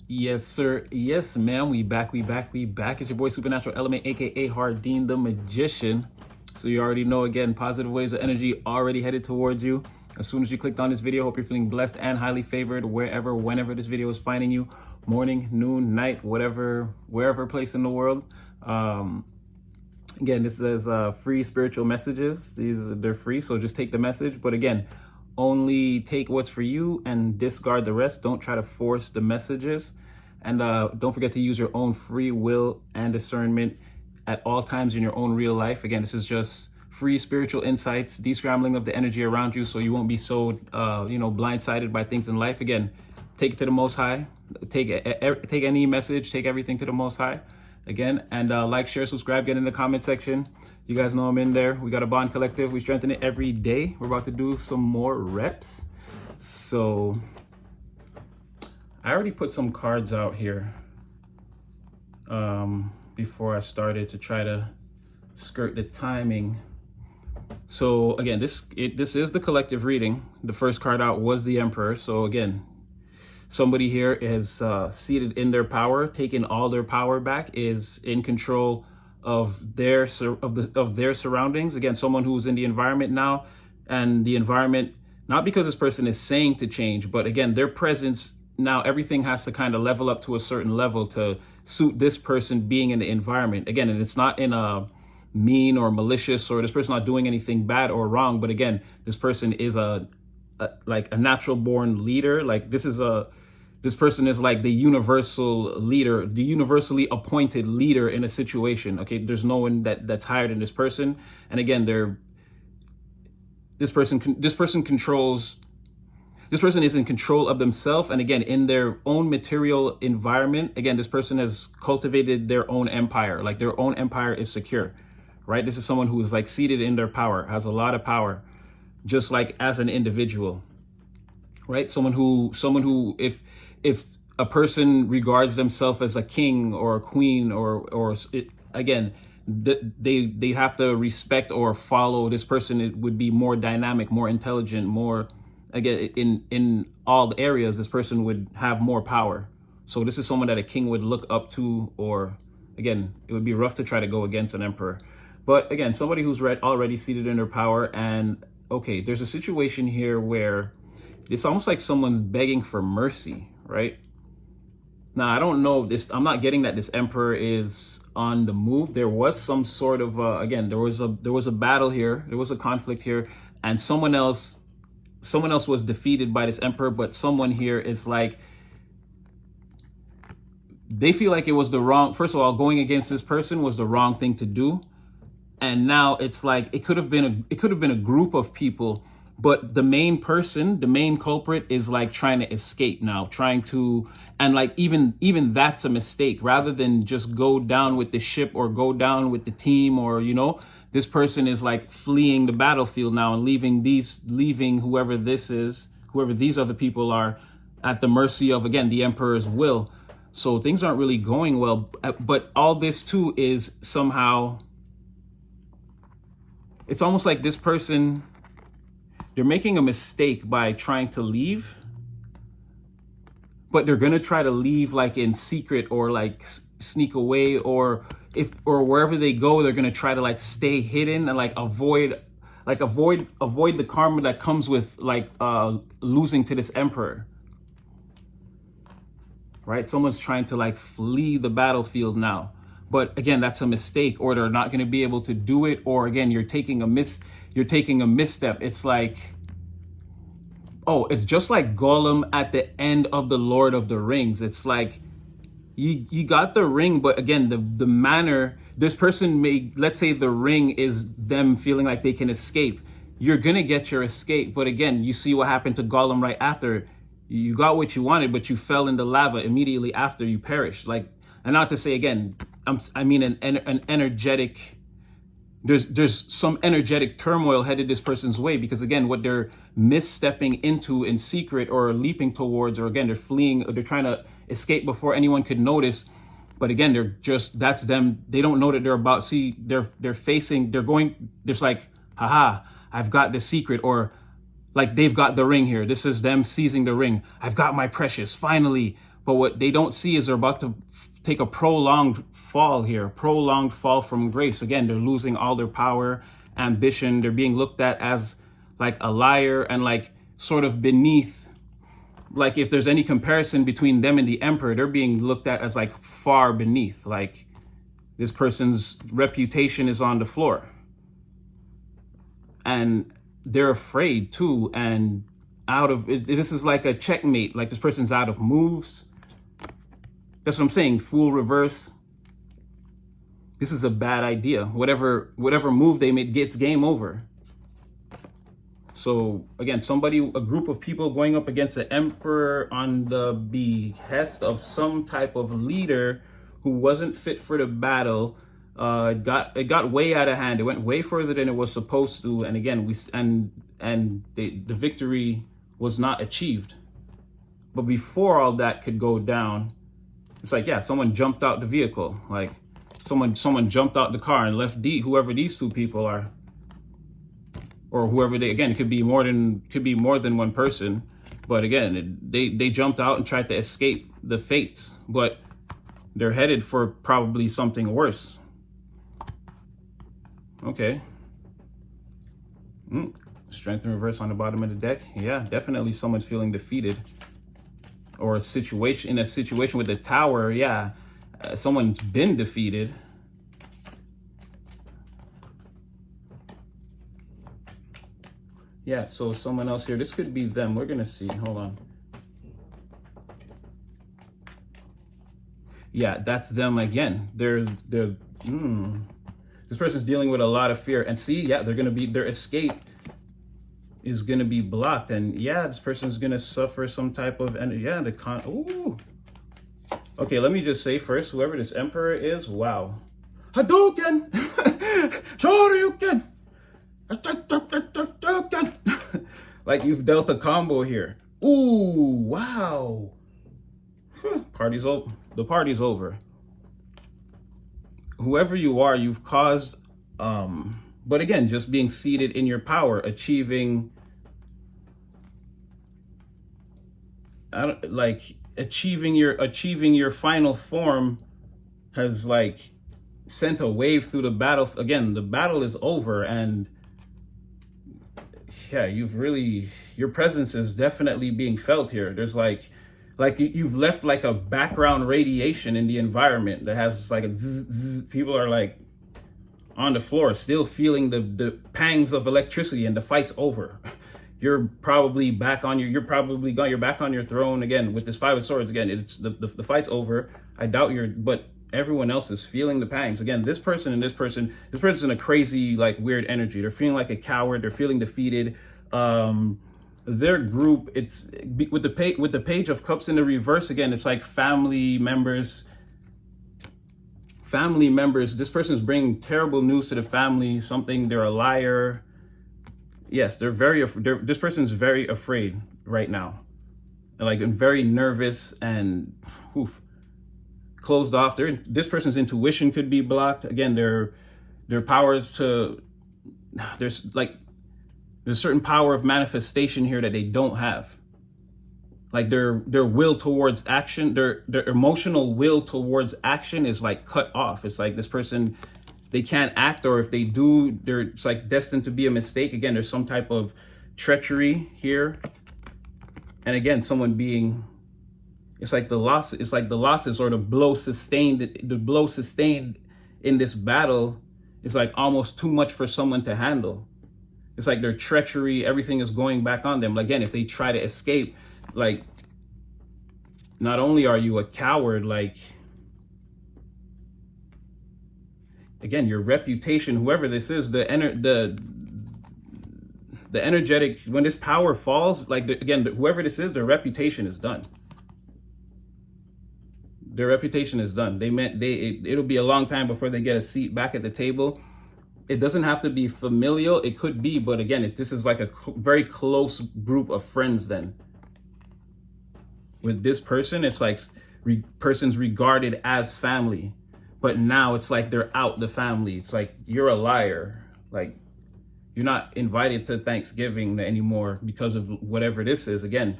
Yes, sir. Yes, ma'am. We back. It's your boy Supernatural Element, aka Hardeen the Magician. So you already know, again, positive waves of energy already headed towards you. As soon as you clicked on this video, hope you're feeling blessed and highly favored whenever this video is finding you. Morning, noon, night, wherever place in the world. Again, this is free spiritual messages. They're free, so just take the message. But again, only take what's for you and discard the rest. Don't try to force the messages. And don't forget to use your own free will and discernment at all times in your own real life. Again, this is just free spiritual insights, descrambling of the energy around you so you won't be so, blindsided by things in life. Again, take it to the Most High. Take any message, take everything to the Most High. Again, and like, share, subscribe, get in the comment section. You guys know I'm in there. We got a bond collective. We strengthen it every day. We're about to do some more reps. So I already put some cards out here before I started to try to skirt the timing. So again, this is the collective reading. The first card out was the Emperor. So again, somebody here is seated in their power, taking all their power back, is in control of their surroundings. Again, someone who's in the environment now, and the environment, not because this person is saying to change, but again, their presence now, everything has to kind of level up to a certain level to suit this person being in the environment. Again, and it's not in a mean or malicious, or this person not doing anything bad or wrong, but again, this person is a natural born leader. Like this person is like the universal leader, the universally appointed leader in a situation. Okay, there's no one that's higher than this person. And again, this person is in control of themselves. And again, in their own material environment, again, this person has cultivated their own empire. Like their own empire is secure, right? This is someone who is like seated in their power, has a lot of power, just like as an individual, right? Someone who, if a person regards themselves as a king or a queen again, they have to respect or follow this person. It would be more dynamic, more intelligent, more, again, in all areas, this person would have more power. So this is someone that a king would look up to, or again, it would be rough to try to go against an emperor. But again, somebody who's already seated in their power. And okay, there's a situation here where it's almost like someone's begging for mercy, right? Now, I don't know this. I'm not getting that this emperor is on the move. There was some sort of, again, there was a battle here. There was a conflict here, and someone else was defeated by this emperor. But someone here is like, they feel like it was the wrong, first of all, going against this person was the wrong thing to do. And now it's like, it could have been a group of people, but the main person, the main culprit is like trying to escape now, and like even that's a mistake. Rather than just go down with the ship or go down with the team, or, this person is like fleeing the battlefield now and leaving whoever these other people are at the mercy of, again, the emperor's will. So things aren't really going well, but all this too is somehow, it's almost like this person, they're making a mistake by trying to leave, but they're going to try to leave like in secret, or like sneak away, or wherever they go, they're going to try to like stay hidden and like avoid the karma that comes with like losing to this emperor, right? Someone's trying to like flee the battlefield now. But again, that's a mistake, or they're not going to be able to do it. Or again, you're taking a misstep. It's like, it's just like Gollum at the end of the Lord of the Rings. It's like, you got the ring, but again, the manner, this person let's say the ring is them feeling like they can escape. You're going to get your escape. But again, you see what happened to Gollum right after. You got what you wanted, but you fell in the lava immediately after you perished. Like, and not to say, again, I mean an energetic, there's some energetic turmoil headed this person's way, because again, what they're misstepping into in secret or leaping towards, or again, they're fleeing, or they're trying to escape before anyone could notice. But again, that's them. They don't know that they're about, they're going, there's like, haha, I've got the secret, or like they've got the ring here. This is them seizing the ring. I've got my precious, finally. But what they don't see is they're about to take a prolonged fall here, prolonged fall from grace. Again, they're losing all their power, ambition. They're being looked at as like a liar and like sort of beneath. Like if there's any comparison between them and the emperor, they're being looked at as like far beneath. Like this person's reputation is on the floor. And they're afraid too. And out of it, this is like a checkmate. Like this person's out of moves. That's what I'm saying. Fool reverse. This is a bad idea. Whatever move they make gets game over. So again, a group of people going up against the emperor on the behest of some type of leader who wasn't fit for the battle. It got way out of hand. It went way further than it was supposed to. And again, the victory was not achieved. But before all that could go down, it's like, yeah, someone jumped out the vehicle. Like someone jumped out the car and left whoever these two people are. Or whoever it could be more than one person. But again, they jumped out and tried to escape the fates, but they're headed for probably something worse. Okay. Strength in reverse on the bottom of the deck. Yeah, definitely someone's feeling defeated. Or in a situation with the tower, yeah, someone's been defeated. Yeah, so someone else here. This could be them. We're gonna see. Hold on. Yeah, that's them again. This person's dealing with a lot of fear. And see, yeah, their escape is gonna be blocked. And yeah, this person's gonna suffer some type of ooh. Okay, let me just say first, whoever this emperor is, wow. Hadouken! Shoryuken! Like you've dealt a combo here. Ooh, wow. Party's over. The party's over. Whoever you are, you've caused, but again, just being seated in your power, achieving your final form has like sent a wave through the battle. Again, the battle is over, and yeah, your presence is definitely being felt here. There's like you've left like a background radiation in the environment that has like a zzz, zzz. People are like on the floor still feeling the pangs of electricity, and the fight's over. You're probably back on your throne again with this Five of Swords. Again, it's the fight's over. I doubt but everyone else is feeling the pangs. Again, this person's in a crazy, like weird energy. They're feeling like a coward. They're feeling defeated. Their group, it's with the Page of Cups in the reverse. Again, it's like family members. This person's bringing terrible news to the family. They're a liar. Yes, this person's very afraid right now, and very nervous and closed off. This person's intuition could be blocked. Again, their powers there's certain power of manifestation here that they don't have. Like their will towards action, their emotional will towards action is like cut off. It's like this person, they can't act, or if they do, it's like destined to be a mistake. Again, there's some type of treachery here. And again, it's like the losses or the blow sustained in this battle is like almost too much for someone to handle. It's like their treachery, everything is going back on them. Again, if they try to escape, like, not only are you a coward, like, again, your reputation, whoever this is, the energetic, when this power falls, like, whoever this is, their reputation is done. Their reputation is done. It'll be a long time before they get a seat back at the table. It doesn't have to be familial. It could be, but again, this is like a very close group of friends then. With this person, it's like person's regarded as family. But now it's like they're out the family. It's like you're a liar. Like you're not invited to Thanksgiving anymore because of whatever this is. Again,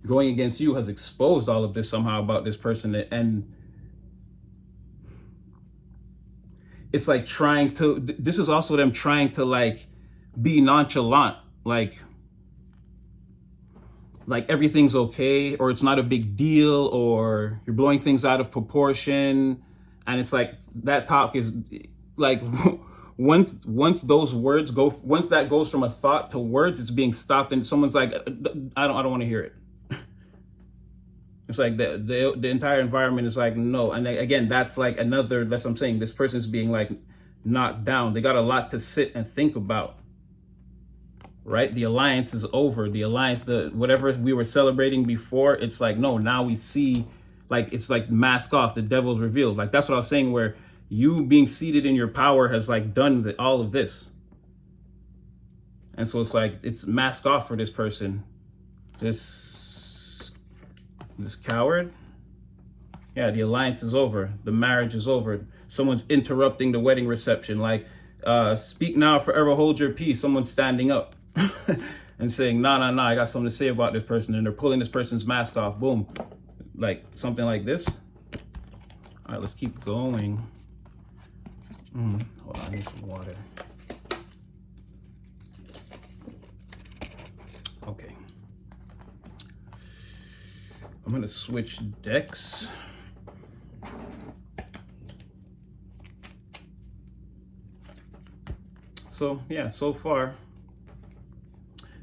going against you has exposed all of this somehow about this person. And it's like this is also them trying to like be nonchalant, like everything's okay, or it's not a big deal, or you're blowing things out of proportion. And it's like that talk is like once those words go, once that goes from a thought to words, it's being stopped, and someone's like, I don't want to hear it. It's like the entire environment is like, no. And again, that's like another, that's what I'm saying, this person's being like knocked down. They got a lot to sit and think about, right? The alliance is over. The alliance, whatever we were celebrating before, it's like, no, now we see, like, it's like mask off, the devil's revealed. Like, that's what I was saying, where you being seated in your power has like done all of this. And so it's like, it's masked off for this person, this coward. Yeah, the alliance is over. The marriage is over. Someone's interrupting the wedding reception. Like, speak now, forever hold your peace. Someone's standing up and saying, no, I got something to say about this person. And they're pulling this person's mask off. Boom. Like something like this. All right, let's keep going. Hold on, I need some water. Okay. I'm going to switch decks. So, yeah, so far,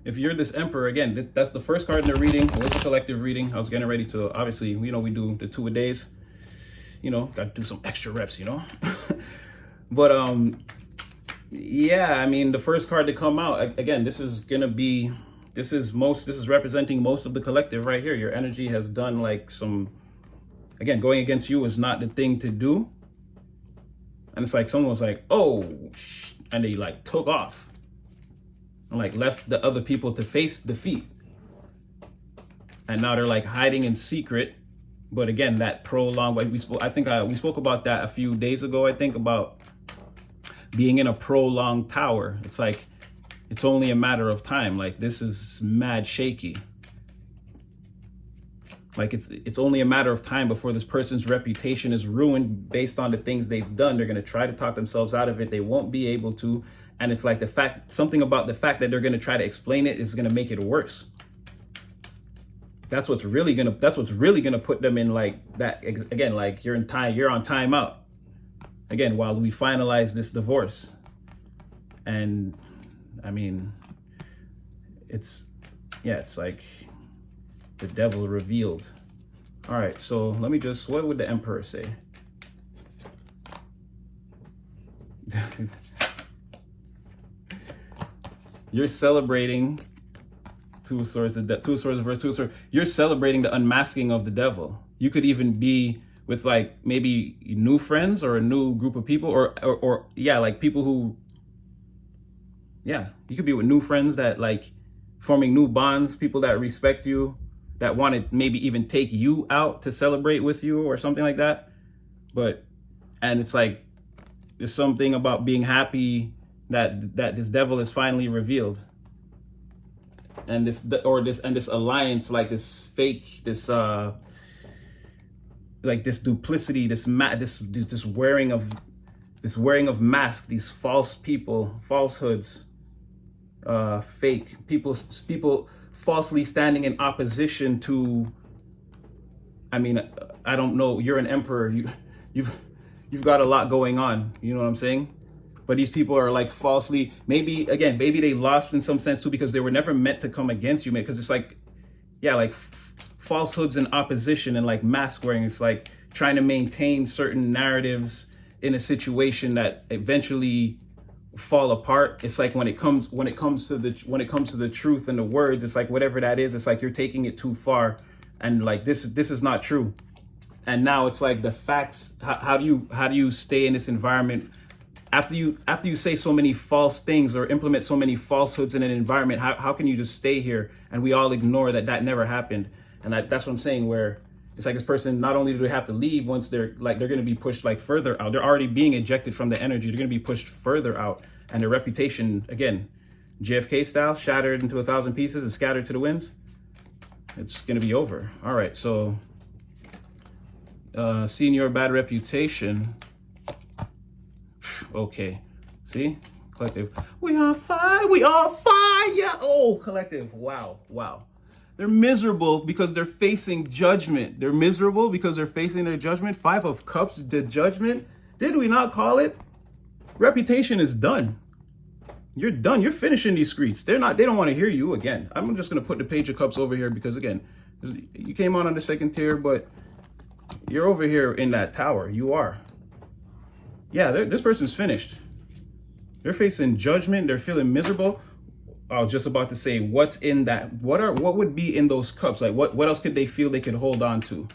if you're this Emperor, again, that's the first card in the reading. It was a collective reading. I was getting ready to, obviously, you know, we do the 2-a-days. You know, got to do some extra reps, you know. But, yeah, I mean, the first card to come out, again, this is going to be, this is representing most of the collective right here. Your energy has done like some, again, going against you is not the thing to do. And it's like someone was like, oh, and they like took off and like left the other people to face defeat. And now they're like hiding in secret. But again, that prolonged, like we spoke about that a few days ago, I think, about being in a prolonged tower. It's like, it's only a matter of time. Like, this is mad shaky. Like, it's only a matter of time before this person's reputation is ruined based on the things they've done. They're going to try to talk themselves out of it. They won't be able to. And it's like something about the fact that they're going to try to explain it is going to make it worse. That's what's really going to put them in like that. Again, like you're on timeout. Again, while we finalize this divorce. And I mean, it's like the devil revealed. All right, so let me just, what would the Emperor say? You're celebrating two swords reverse, two swords. You're celebrating the unmasking of the devil. You could even be with like maybe new friends or a new group of people, or yeah, like people who, yeah, you could be with new friends that like forming new bonds, people that respect you, that want to maybe even take you out to celebrate with you or something like that. And it's like, there's something about being happy that this devil is finally revealed. And this alliance, like this fake, this duplicity, this wearing of masks, these false people, falsehoods, fake people falsely standing in opposition to, I mean, I don't know, you're an emperor, you've got a lot going on, you know what I'm saying? But these people are like falsely, maybe they lost in some sense too, because they were never meant to come against you, man. Because it's like, yeah, like falsehoods and opposition and like mask wearing. It's like trying to maintain certain narratives in a situation that eventually fall apart. It's like when it comes to the truth and the words, it's like whatever that is, it's like you're taking it too far, and like this is not true. And now it's like the facts. How do you stay in this environment? After you say so many false things or implement so many falsehoods in an environment, how can you just stay here and we all ignore that never happened? And that's what I'm saying, where it's like this person, not only do they have to leave once they're going to be pushed like further out, they're already being ejected from the energy, they're going to be pushed further out, and their reputation, again, JFK style, shattered into 1,000 pieces and scattered to the winds. It's going to be over. All right. So seeing your bad reputation. Okay. See? Collective. We on fire. We on fire. Oh, collective. Wow. Wow. They're miserable because they're facing judgment. They're miserable because they're facing their judgment. 5 of Cups, the judgment. Did we not call it? Reputation is done. You're done. You're finishing these streets. They don't want to hear you again. I'm just going to put the Page of Cups over here because, again, you came on the second tier, but you're over here in that tower. You are. Yeah, this person's finished. They're facing judgment. They're feeling miserable. I was just about to say, what's in that? What would be in those cups? Like, what else could they feel they could hold on to?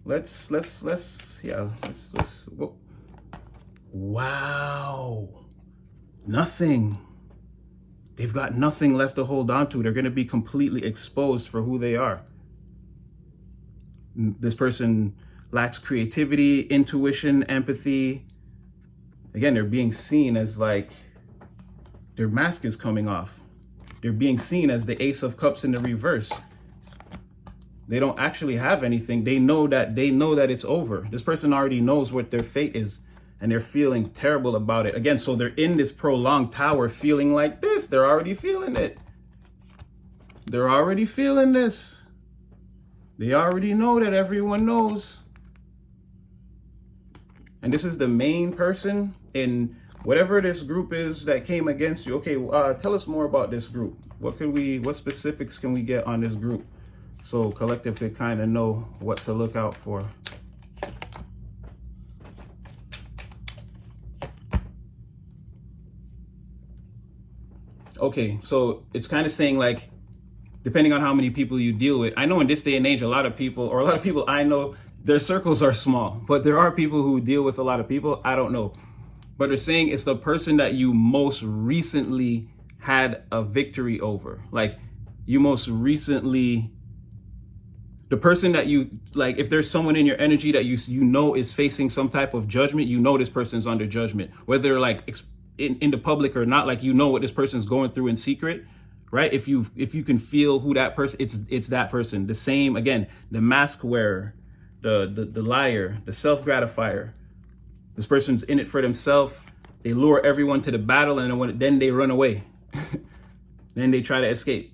Let's. Wow. Nothing. They've got nothing left to hold on to. They're going to be completely exposed for who they are. This person lacks creativity, intuition, empathy. Again, they're being seen as like their mask is coming off. They're being seen as the Ace of Cups in the reverse. They don't actually have anything. They know that it's over. This person already knows what their fate is, and they're feeling terrible about it. Again, so they're in this prolonged tower feeling like this. They're already feeling it. They're already feeling this. They already know that everyone knows. And this is the main person in whatever this group is that came against you. Okay, tell us more about this group. What specifics can we get on this group so collective could kind of know what to look out for? Okay, so it's kind of saying like, depending on how many people you deal with. I know in this day and age, a lot of people I know, their circles are small, but there are people who deal with a lot of people. I don't know. But they're saying it's the person that you most recently had a victory over. Like you most recently, the person that you, like if there's someone in your energy that you know is facing some type of judgment, you know this person's under judgment, whether like in the public or not, like you know what this person's going through in secret, right? If you can feel who that person, it's that person. The same, again, the mask wearer, the liar, the self-gratifier. This person's in it for themselves. They lure everyone to the battle, and then they run away. Then they try to escape,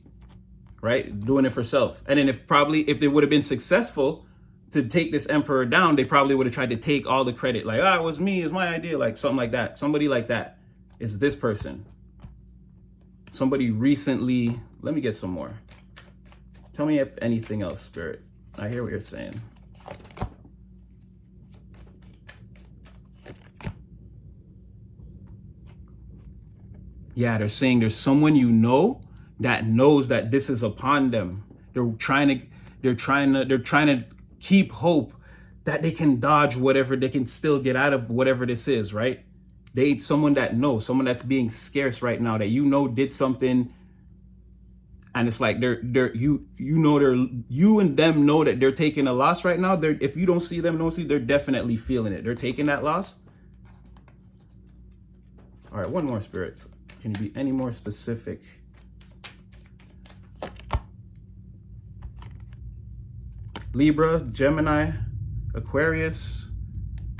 right? Doing it for self. And then if they would have been successful to take this emperor down, they probably would have tried to take all the credit. Like, it was me, it's my idea, like something like that. Somebody like that is this person. Somebody recently, let me get some more. Tell me if anything else, Spirit. I hear what you're saying. Yeah, they're saying there's someone you know that knows that this is upon them. They're trying to keep hope that they can dodge whatever, they can still get out of whatever this is, right? Someone that knows, someone that's being scarce right now, that you know did something, and it's like you and them know that they're taking a loss right now. If you don't see them, they're definitely feeling it. They're taking that loss. All right, one more, Spirit. Can you be any more specific? Libra, Gemini, Aquarius,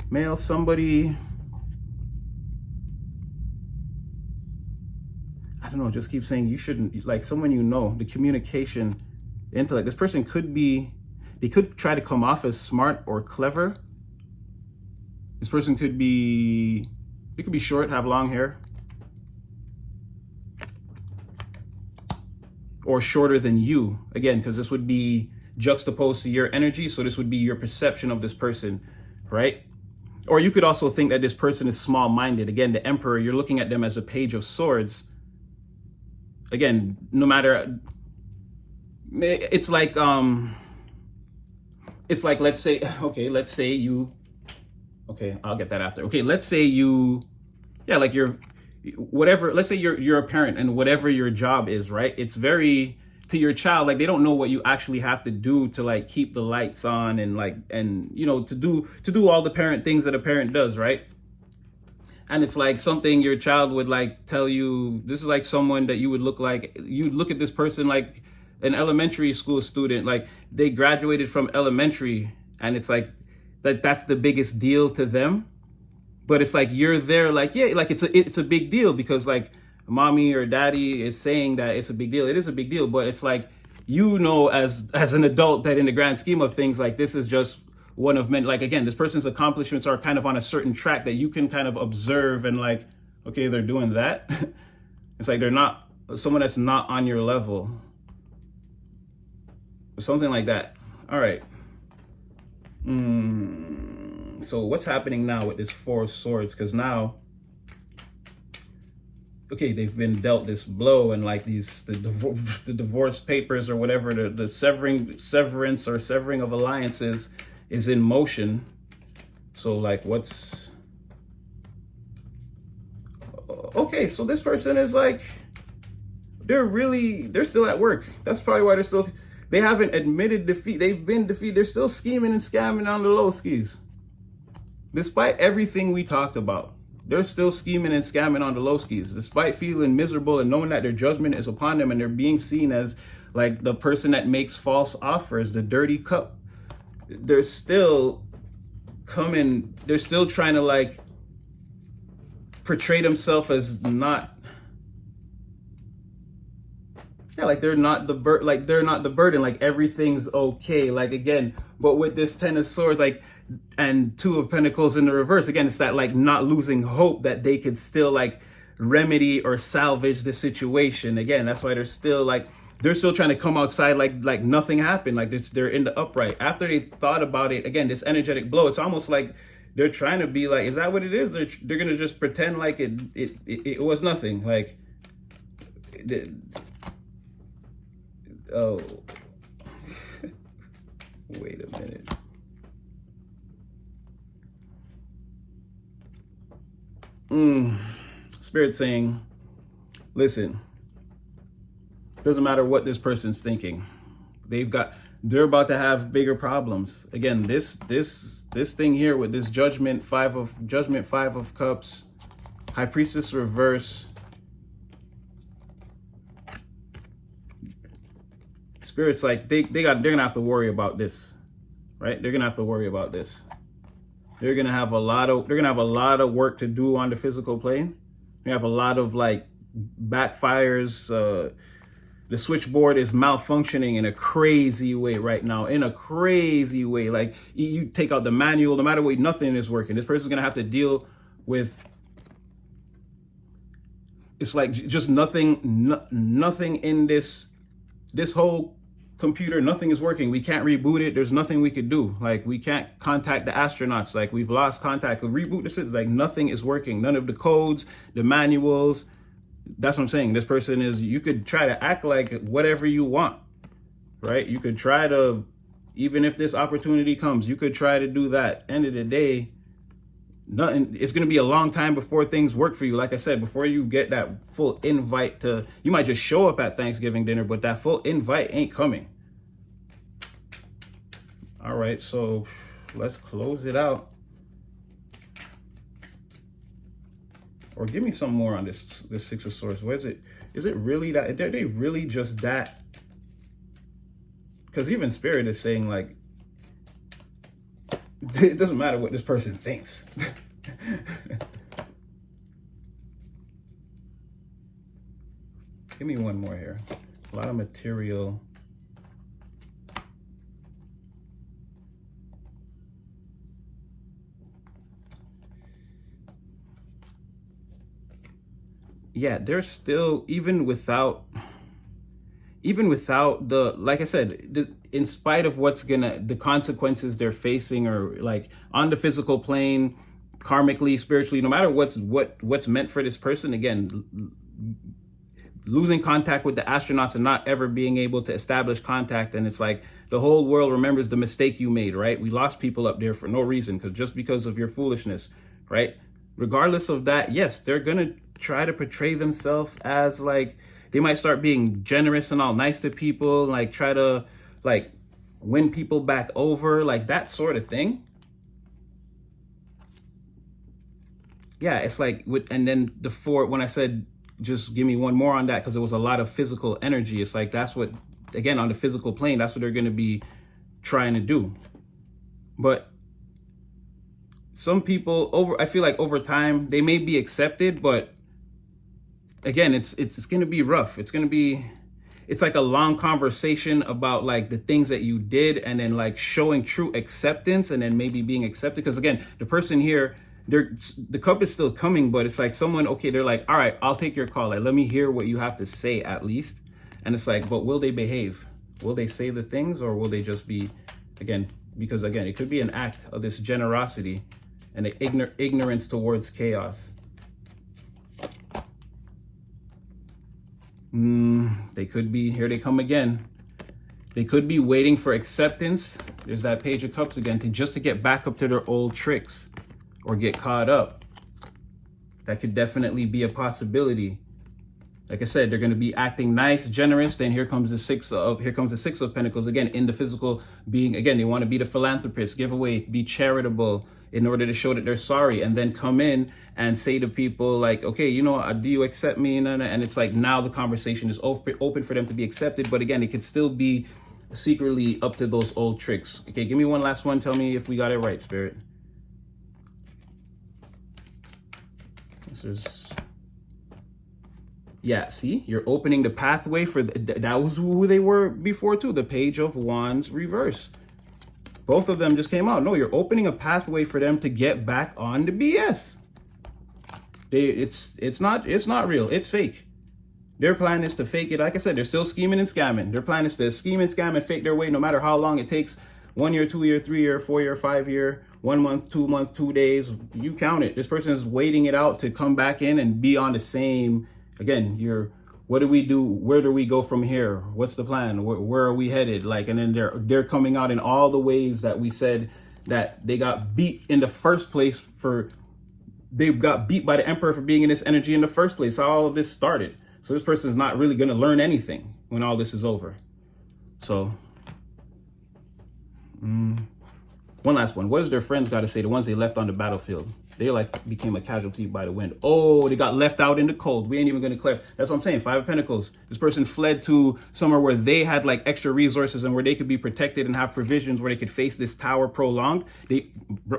male, somebody. I don't know, just keep saying you shouldn't, like someone you know, the communication, the intellect. This person they could try to come off as smart or clever. This person could be short, have long hair. Or shorter than you, again, because this would be juxtaposed to your energy. So this would be your perception of this person, right? Or you could also think that this person is small-minded. Again, the Emperor, you're looking at them as a Page of Swords. Again, no matter, it's like let's say I'll get that after. Okay, let's say let's say you're a parent, and whatever your job is, right? It's very, to your child, like they don't know what you actually have to do to like keep the lights on and you know, to do all the parent things that a parent does, right? And it's like something your child would like tell you. This is like someone that you would look at this person like an elementary school student, like they graduated from elementary, and it's like that's the biggest deal to them. But it's like you're there, like, yeah, like it's a big deal because like mommy or daddy is saying that it's a big deal. It is a big deal, but it's like, you know, as an adult, that in the grand scheme of things, like this is just one of many. Like again, this person's accomplishments are kind of on a certain track that you can kind of observe and like, okay, they're doing that. It's like they're not someone that's not on your level, something like that. All right. So what's happening now with this Four of Swords? Because now, okay, they've been dealt this blow, and like the divorce papers or whatever, the severance or severing of alliances is in motion. So like, what's okay? So this person is like, they're still at work. That's probably why they haven't admitted defeat. They've been defeated. They're still scheming and scamming on the low skis. Despite everything we talked about, they're still scheming and scamming on the low skis. Despite feeling miserable and knowing that their judgment is upon them and they're being seen as like the person that makes false offers, the dirty cup, they're still coming. They're still trying to like portray themselves as not. Yeah, like they're not the burden, like everything's okay. Like again, but with this Ten of Swords, like, and Two of Pentacles in the reverse, again, it's that like not losing hope that they could still like remedy or salvage the situation. Again, that's why they're still trying to come outside like nothing happened, like they're in the upright. After they thought about it, again, this energetic blow, it's almost like they're trying to be like, is that what it is? They're gonna just pretend like it was nothing. Like, oh, wait a minute. Spirit saying, listen, doesn't matter what this person's thinking. They're about to have bigger problems. Again, this thing here with this Judgment, Five of Cups, High Priestess reverse. Spirit's like, they're gonna have to worry about this, right? They're gonna have to worry about this. They're gonna have a lot of work to do on the physical plane. They have a lot of like backfires. The switchboard is malfunctioning in a crazy way right now. In a crazy way, like you take out the manual, no matter what, nothing is working. This person's gonna have to deal with. It's like just nothing in this whole computer, nothing is working. We can't reboot it. There's nothing we could do. Like, we can't contact the astronauts. Like, we've lost contact. We reboot the system. Like, nothing is working. None of the codes, the manuals. That's what I'm saying. This person is, you could try to act like whatever you want, right? You could try to, even if this opportunity comes, you could try to do that. End of the day, nothing. It's going to be a long time before things work for you. Like I said, before you get that full invite to, you might just show up at Thanksgiving dinner, but that full invite ain't coming. All right, so let's close it out. Or give me some more on this Six of Swords. What is it? Is it really that? Are they really just that? Because even Spirit is saying, like, it doesn't matter what this person thinks. Give me one more here. A lot of material. Yeah, they're still, even without the, like I said, in spite of the consequences they're facing, or like on the physical plane, karmically, spiritually, no matter what's meant for this person, again, losing contact with the astronauts and not ever being able to establish contact. And it's like the whole world remembers the mistake you made, right? We lost people up there for no reason, just because of your foolishness, right? Regardless of that, yes, they're going to try to portray themselves as like, they might start being generous and all nice to people, like try to like win people back over, like that sort of thing. Yeah, it's like and then when I said just give me one more on that, because it was a lot of physical energy, it's like that's what again, on the physical plane, that's what they're going to be trying to do. But some people, I feel like over time, they may be accepted, but again, it's going to be rough. It's like a long conversation about like the things that you did, and then like showing true acceptance, and then maybe being accepted. Because again, the person here, the cup is still coming, but it's like someone, okay, they're like, all right, I'll take your call. Like, let me hear what you have to say at least. And it's like, but will they behave? Will they say the things, or will they just be, again, because again, it could be an act of this generosity and the ignorance towards chaos. They could be, here they come again. They could be waiting for acceptance. There's that Page of Cups again, to get back up to their old tricks or get caught up. That could definitely be a possibility. Like I said, they're going to be acting nice, generous. Then here comes the Six of Pentacles again, in the physical being. Again, they want to be the philanthropist, give away, be charitable in order to show that they're sorry, and then come in and say to people like, okay, you know, do you accept me? And it's like now the conversation is open for them to be accepted. But again, it could still be secretly up to those old tricks. Okay, give me one last one. Tell me if we got it right, Spirit. This is... Yeah, see, you're opening the pathway for that was who they were before too. The Page of Wands reverse. Both of them just came out. No, you're opening a pathway for them to get back on the BS. It's not real. It's fake. Their plan is to fake it. Like I said, they're still scheming and scamming. Their plan is to scheme and scam and fake their way, no matter how long it takes. 1 year, 2 year, 3 year, 4 year, 5 year, 1 month, 2 months, 2 days. You count it. This person is waiting it out to come back in and be on the same. Again, what do we do? Where do we go from here? What's the plan? Where are we headed? Like, and then they're coming out in all the ways that we said that they got beat in the first place they got beat by the Emperor for being in this energy in the first place. How all of this started. So this person is not really going to learn anything when all this is over. So, one last one. What does their friends got to say? The ones they left on the battlefield. They like became a casualty by the wind. Oh, they got left out in the cold. We ain't even going to clear. That's what I'm saying. 5 of Pentacles. This person fled to somewhere where they had like extra resources and where they could be protected and have provisions, where they could face this tower prolonged. They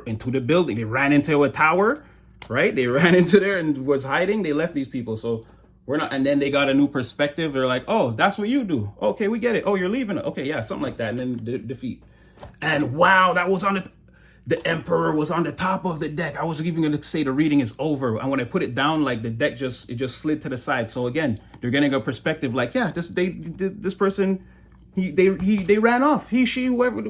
into the building. They ran into a tower, right? They ran into there and was hiding. They left these people. So we're not. And then they got a new perspective. They're like, oh, that's what you do. Okay, we get it. Oh, you're leaving. Okay, yeah, something like that. And then defeat. And wow, that was on the Emperor was on the top of the deck. I was even going to say the reading is over. And when I put it down, like the deck just slid to the side. So again, they're getting a perspective like, yeah, this person, they ran off. He, she, whoever,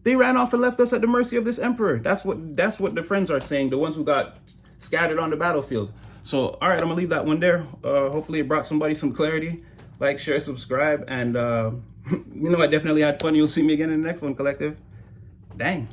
they ran off and left us at the mercy of this Emperor. That's what the friends are saying. The ones who got scattered on the battlefield. So, all right, I'm gonna leave that one there. Hopefully it brought somebody some clarity. Like, share, subscribe. And, you know, I definitely had fun. You'll see me again in the next one, collective. Dang.